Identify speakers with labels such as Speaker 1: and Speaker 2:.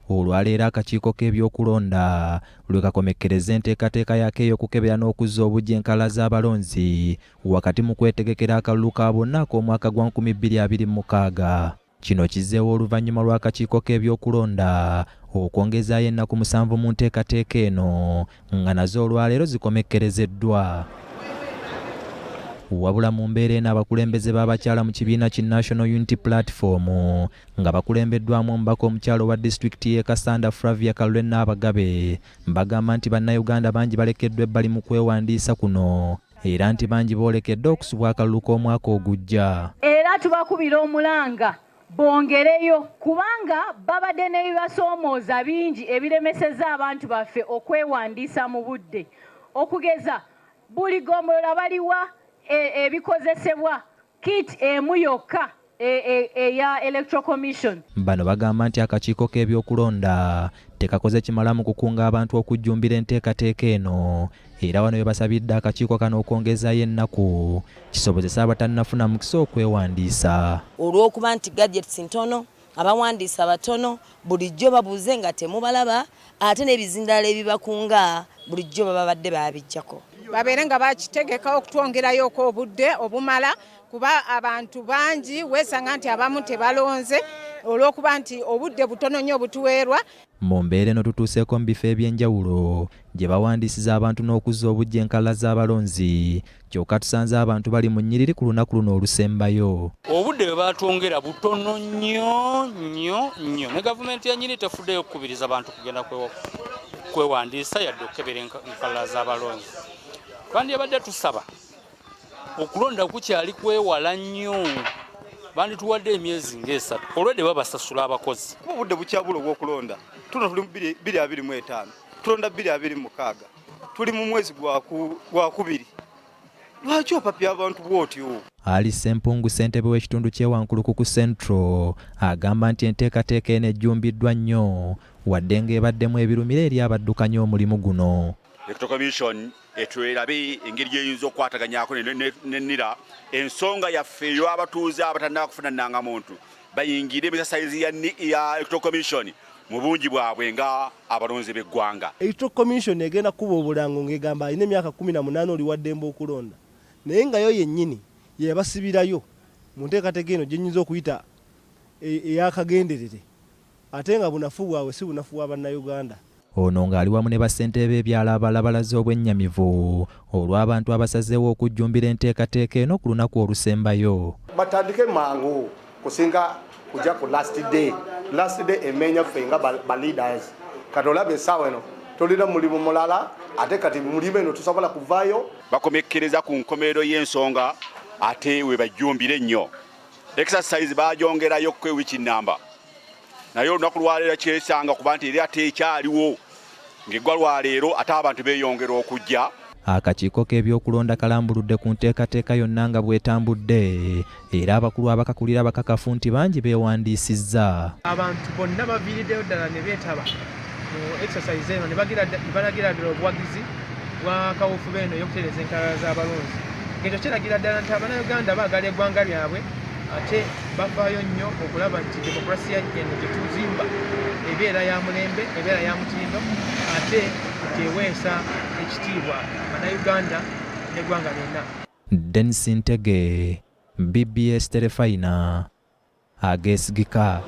Speaker 1: olwaleero akakiiko k'ebyokulonda lwe kakomekkereza enteekateeka yako ey'okukebera n'okuzza obuggya enkala z'abalonzi wakati mu kwetegekera akalulu ka bonna ak'omwaka gwa 2026. Kino kizzeewo oluvannyuma lw'akakiiko k'ebyokulonda okwongezaayo ennaku 7 mu nteekateeka eno nga nazo olwaleero zikomekkerezeddwa. Wabula mu mbeera eno abakulembeze b'abakyala mu kibiina ki National Unity Platform nga bakulembeddwamu omubaka omukyalo wa disitulikiti y'e Kasanda Flavia Kalule Nabagabe bagamba nti bannayuganda bangi balekeddwa ebbali mu kwewandiisa kuno era nti bangi boolekedde okusubwa akalulu k'omwaka ogujja.
Speaker 2: Era tubakubira omulanga bongereyo kubanga babadde n'ebibasoomooza bingi ebiremeseza abantu baffe okwewandiisa mu budde okugeza buli gombolola baliwa ebikozesebwa kit emu yokka eya Electoral Commission.
Speaker 1: Bano bagamba nti akakiiko k'ebyokulonda tekakoze kimala mu kukunga abantu okujjumbira enteekateeka eno era wano basabidde akakiiko kano okwongezaayo ennaku kisobozesa abatannafuna mukisa okwewandiisa.
Speaker 3: Olw'okuba nti gadgets ntono, abawandiisa batono, bulijjo babuuze nga temubalaba ate n'ebizindala ebibakunga bulijjo babadde babijjako.
Speaker 4: Babeere nga bakitegekawo okutwongerayoko obudde obumala kuba abantu bangi weesanga nti abamu tebalonze olw'okuba nti obudde butono nnyo obutuweerwa.
Speaker 1: Mu mbeera eno tutuuseeko mu bifo eby'enjawulo gye bawandiisiza abantu n'okuzza obuggya enkala z'abalonzi kyokka tusanze abantu bali mu nnyiriri ku lunaku luno olusembayo.
Speaker 5: Obudde bwe batwongera butono nnyo ne gavumenti yennyini tefuddeyo okukubiriza abantu kugenda kwewandiisa yadde okukebera enkala z'abalonzi. Twandibadde tusaba okulonda kukyali kwewala nnyo bandituwadde emyezi ng'esatu olwedde babasasula abakozi.
Speaker 6: Obudde bukyabula obw'okulonda tuno tuli 2025 tulonda 2026 tuli mu mwezi gwa kubiri. Lwaki opapya abantu bw'otyo?
Speaker 1: Ali Sempungu ssentebe w'ekitundu ky'ewankulukuku Central agamba nti enteekateeka eno ejjumbiddwa nnyo wadde ng'ebaddemu ebirumira eri abaddukanya omulimu guno.
Speaker 7: Electoral Commission etwerabe engeri gyeyinza okukwataganyako n'ennira ensonga yaffe ey'abatuuze abatannaba kufuna nnangamuntu bayingire ebisasayizi ya Electoral Commission mu bungi bwabwe nga abalonzi b'eggwanga.
Speaker 8: Electoral Commission egenda kuba obulango ng'egamba alina emyaka 18 oli wa ddembe okulonda naye nga yo yennyini yebasibirayo mu nteekateeka eno gyenyinza okuyita ey'akagenderere ate nga bunafu bwabwe si bunafu bwa bannayuganda.
Speaker 1: Ono ng'ali wamu ne bassentebe b'ebyalo abalala balaze obwennyamivu olw'abantu abasazeewo okujjumbira enteekateeka eno ku lunaku olusembayo.
Speaker 9: Batandike mangu kusinga kujja ku last day emenya ffe nga ba leaders kati olaba essaawa eno tolina mulimu mulala ate kati mulimu eno tusobola kuvaayo.
Speaker 7: Bakomekkereza ku nkomerero y'ensonga ate we bajjumbire nnyo. Exercise bagyongerayo ku wiki namba naye olunaku lwaleero kyesanga kuba nti eri ate ekyaliwo ng'eggwa lwaleero ate abantu beeyongera okujja.
Speaker 1: Akakiiko k'ebyokulonda kalambuludde ku nteekateeka yonna nga bw'etambudde era abakulu abakakulira bakakafu nti bangi beewandiisizza.
Speaker 10: Abantu bonna baviiriddeyo ddala ne beetaba mu exercise eno ne balagira ddala obuwagizi bwa kawuufuba eno ey'okutereeza enkala z'abalonzi. Ekyo kiragira ddala nti Abannayuganda baagala eggwanga lyabwe ate bavaayo nnyo okulaba nti demokulasiya eno gye tuzimba ebeera ya mulembe ebeera ya mutindo ate gyeweesa ekitiibwa Bannayuganda n'eggwanga lyonna.
Speaker 1: Dennis Ntege, BBS Terefayina, ageesigika.